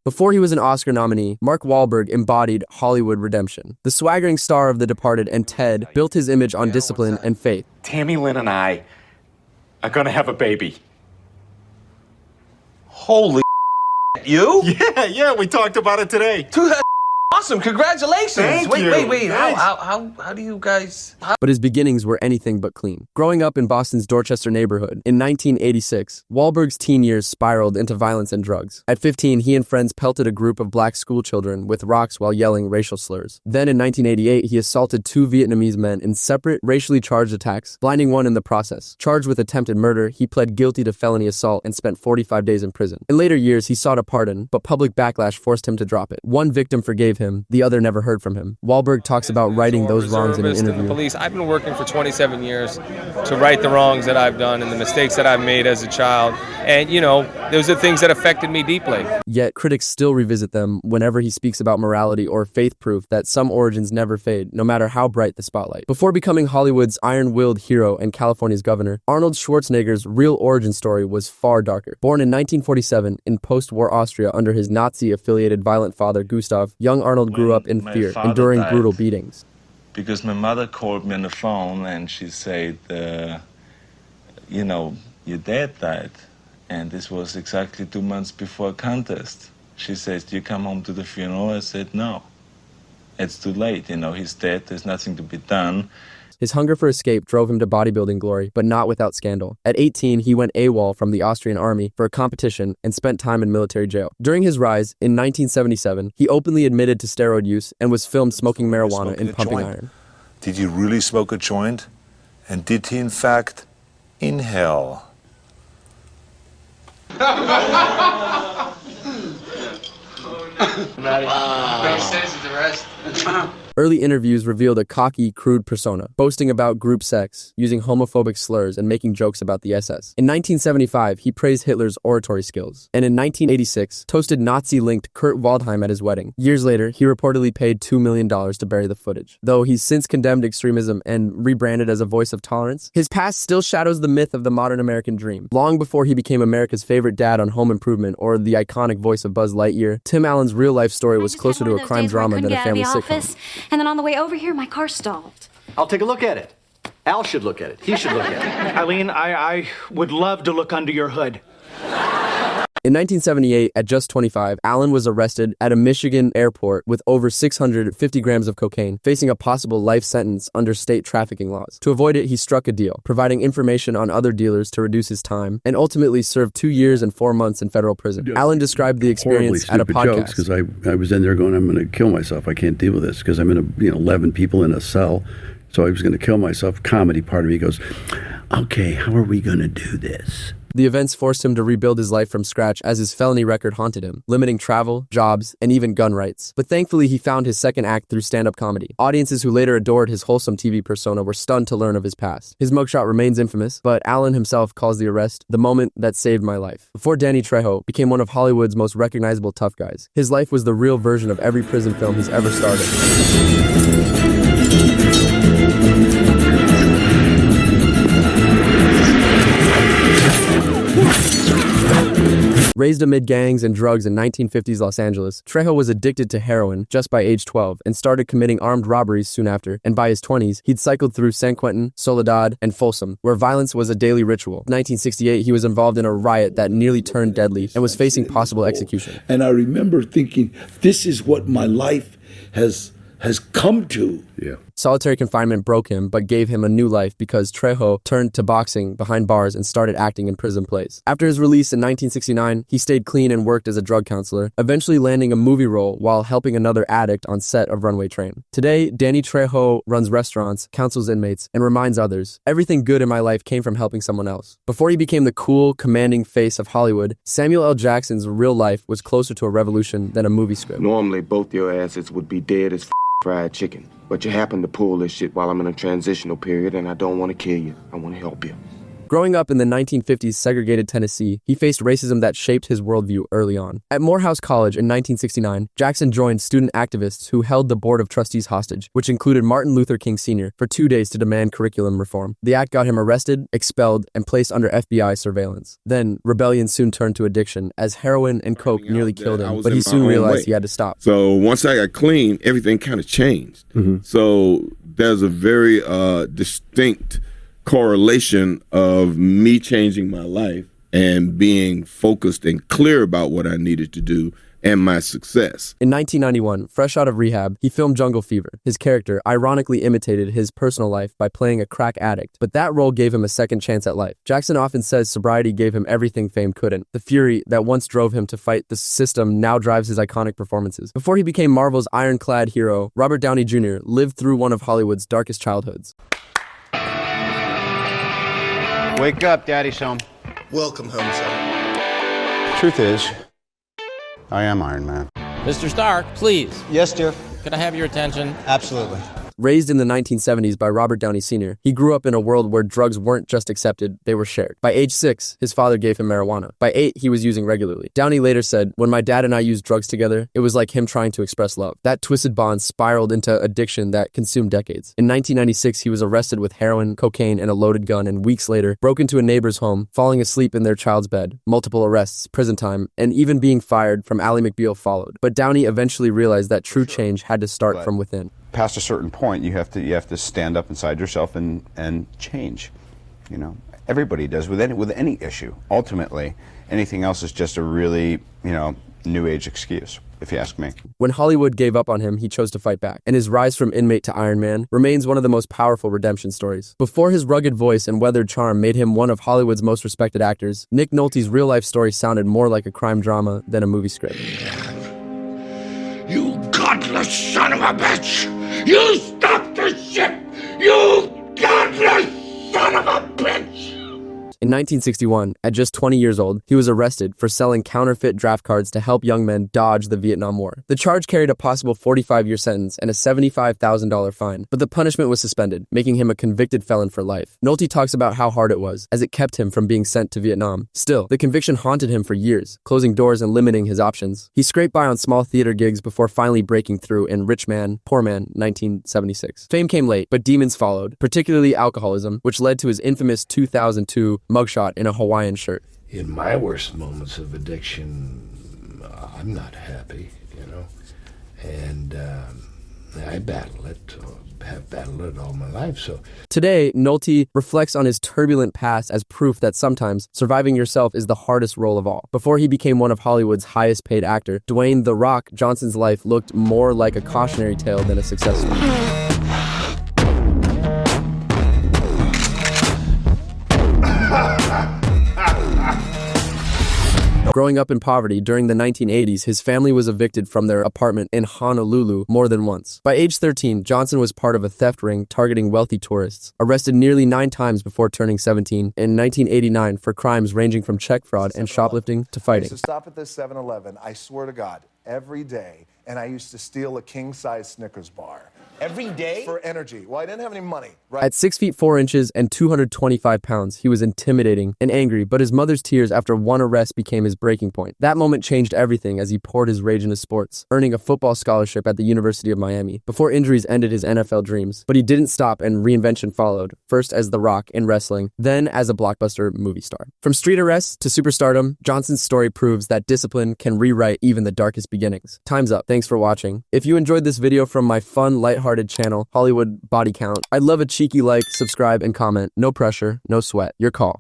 Before he was an Oscar nominee, Mark Wahlberg embodied Hollywood redemption. The swaggering star of The Departed and Ted built his image on discipline and faith. Tammy Lynn and I are gonna have a baby. Holy you? Yeah, we talked about it today. Awesome, congratulations. Thank you. Wait. Nice. How do you guys... But his beginnings were anything but clean. Growing up in Boston's Dorchester neighborhood, in 1986, Wahlberg's teen years spiraled into violence and drugs. At 15, he and friends pelted a group of black schoolchildren with rocks while yelling racial slurs. Then in 1988, he assaulted 2 Vietnamese men in separate, racially charged attacks, blinding one in the process. Charged with attempted murder, he pled guilty to felony assault and spent 45 days in prison. In later years, he sought a pardon, but public backlash forced him to drop it. One victim forgave him, the other never heard from him. Wahlberg talks about righting those wrongs in an interview. Police. I've been working for 27 years to right the wrongs that I've done and the mistakes that I've made as a child. And, you know, those are things that affected me deeply. Yet critics still revisit them whenever he speaks about morality or faith proof that some origins never fade, no matter how bright the spotlight. Before becoming Hollywood's iron-willed hero and California's governor, Arnold Schwarzenegger's real origin story was far darker. Born in 1947 in post-war Austria under his Nazi-affiliated violent father, Gustav, young Arnold grew up in fear, enduring brutal beatings. Because my mother called me on the phone and she said, you know, your dad died. And this was exactly 2 months before a contest. She says, do you come home to the funeral? I said, no. It's too late, you know, he's dead, there's nothing to be done. His hunger for escape drove him to bodybuilding glory, but not without scandal. At 18, he went AWOL from the Austrian army for a competition and spent time in military jail. During his rise, in 1977, he openly admitted to steroid use and was filmed smoking marijuana in Pumping Iron. Did you really smoke a joint? And did he, in fact, inhale? Early interviews revealed a cocky, crude persona, boasting about group sex, using homophobic slurs, and making jokes about the SS. In 1975, he praised Hitler's oratory skills, and in 1986, toasted Nazi-linked Kurt Waldheim at his wedding. Years later, he reportedly paid $2 million to bury the footage. Though he's since condemned extremism and rebranded as a voice of tolerance, his past still shadows the myth of the modern American dream. Long before he became America's favorite dad on Home Improvement or the iconic voice of Buzz Lightyear, Tim Allen's real-life story was closer to a crime drama than a family sitcom. And then on the way over here, my car stalled. I'll take a look at it. Al should look at it. He should look at it. Eileen, I would love to look under your hood. In 1978, at just 25, Allen was arrested at a Michigan airport with over 650 grams of cocaine, facing a possible life sentence under state trafficking laws. To avoid it, he struck a deal, providing information on other dealers to reduce his time, and ultimately served 2 years and 4 months in federal prison. Allen described the experience at a podcast. Because I was in there going, I'm going to kill myself. I can't deal with this because I'm in 11 people in a cell. So I was going to kill myself. Comedy part of me goes, okay, how are we going to do this? The events forced him to rebuild his life from scratch as his felony record haunted him, limiting travel, jobs, and even gun rights. But thankfully, he found his second act through stand-up comedy. Audiences who later adored his wholesome TV persona were stunned to learn of his past. His mugshot remains infamous, but Allen himself calls the arrest the moment that saved my life. Before Danny Trejo became one of Hollywood's most recognizable tough guys, his life was the real version of every prison film he's ever starred in. Raised amid gangs and drugs in 1950s Los Angeles, Trejo was addicted to heroin just by age 12 and started committing armed robberies soon after, and by his 20s, he'd cycled through San Quentin, Soledad, and Folsom, where violence was a daily ritual. In 1968, he was involved in a riot that nearly turned deadly and was facing possible execution. And I remember thinking, this is what my life has come to. Yeah. Solitary confinement broke him, but gave him a new life because Trejo turned to boxing behind bars and started acting in prison plays. After his release in 1969, he stayed clean and worked as a drug counselor, eventually landing a movie role while helping another addict on set of Runway Train. Today, Danny Trejo runs restaurants, counsels inmates, and reminds others, everything good in my life came from helping someone else. Before he became the cool, commanding face of Hollywood, Samuel L. Jackson's real life was closer to a revolution than a movie script. Normally, both your asses would be dead as fried chicken. But you happen to pull this shit while I'm in a transitional period, and I don't want to kill you. I want to help you. Growing up in the 1950s segregated Tennessee, he faced racism that shaped his worldview early on. At Morehouse College in 1969, Jackson joined student activists who held the Board of Trustees hostage, which included Martin Luther King Sr., for 2 days to demand curriculum reform. The act got him arrested, expelled, and placed under FBI surveillance. Then, rebellion soon turned to addiction, as heroin and coke nearly killed him, but he soon realized he had to stop. So once I got clean, everything kind of changed. So there's a very distinct correlation of me changing my life and being focused and clear about what I needed to do and my success. In 1991, fresh out of rehab, he filmed Jungle Fever. His character ironically imitated his personal life by playing a crack addict, but that role gave him a second chance at life. Jackson often says sobriety gave him everything fame couldn't. The fury that once drove him to fight the system now drives his iconic performances. Before he became Marvel's ironclad hero, Robert Downey Jr. lived through one of Hollywood's darkest childhoods. Wake up, Daddy's home. Welcome home, son. Truth is, I am Iron Man. Mr. Stark, please. Yes, dear. Could I have your attention? Absolutely. Raised in the 1970s by Robert Downey Sr., he grew up in a world where drugs weren't just accepted, they were shared. By age 6, his father gave him marijuana. By 8, he was using regularly. Downey later said, "When my dad and I used drugs together, it was like him trying to express love." That twisted bond spiraled into addiction that consumed decades. In 1996, he was arrested with heroin, cocaine, and a loaded gun, and weeks later, broke into a neighbor's home, falling asleep in their child's bed. Multiple arrests, prison time, and even being fired from Ally McBeal followed. But Downey eventually realized that true change had to start from within. Past a certain point, you have to stand up inside yourself and change. You know, everybody does with any issue. Ultimately, anything else is just a really new age excuse, if you ask me. When Hollywood gave up on him, he chose to fight back, and his rise from inmate to Iron Man remains one of the most powerful redemption stories. Before his rugged voice and weathered charm made him one of Hollywood's most respected actors, Nick Nolte's real-life story sounded more like a crime drama than a movie script. You godless son of a bitch! You stopped the ship! You godless son of a bitch! In 1961, at just 20 years old, he was arrested for selling counterfeit draft cards to help young men dodge the Vietnam War. The charge carried a possible 45-year sentence and a $75,000 fine, but the punishment was suspended, making him a convicted felon for life. Nolte talks about how hard it was, as it kept him from being sent to Vietnam. Still, the conviction haunted him for years, closing doors and limiting his options. He scraped by on small theater gigs before finally breaking through in Rich Man, Poor Man, 1976. Fame came late, but demons followed, particularly alcoholism, which led to his infamous 2002 mugshot in a Hawaiian shirt. In my worst moments of addiction, I'm not happy, and I battle it, have battled it all my life. So today, Nolte reflects on his turbulent past as proof that sometimes surviving yourself is the hardest role of all. Before he became one of Hollywood's highest paid actor, Dwayne "The Rock" Johnson's life looked more like a cautionary tale than a success story. Growing up in poverty during the 1980s, his family was evicted from their apartment in Honolulu more than once. By age 13, Johnson was part of a theft ring targeting wealthy tourists, arrested nearly 9 times before turning 17 in 1989 for crimes ranging from check fraud and shoplifting to fighting. I used to stop at this 7-Eleven, I swear to God, every day, and I used to steal a king-size Snickers bar. Every day? For energy. Well, I didn't have any money, right? At 6 feet 4 inches and 225 pounds, he was intimidating and angry, but his mother's tears after one arrest became his breaking point. That moment changed everything as he poured his rage into sports, earning a football scholarship at the University of Miami, before injuries ended his NFL dreams. But he didn't stop, and reinvention followed, first as The Rock in wrestling, then as a blockbuster movie star. From street arrests to superstardom, Johnson's story proves that discipline can rewrite even the darkest beginnings. Time's up. Thanks for watching. If you enjoyed this video from my fun, lighthearted channel, Hollywood Body Count, I'd love a cheeky like, subscribe, and comment. No pressure, no sweat. Your call.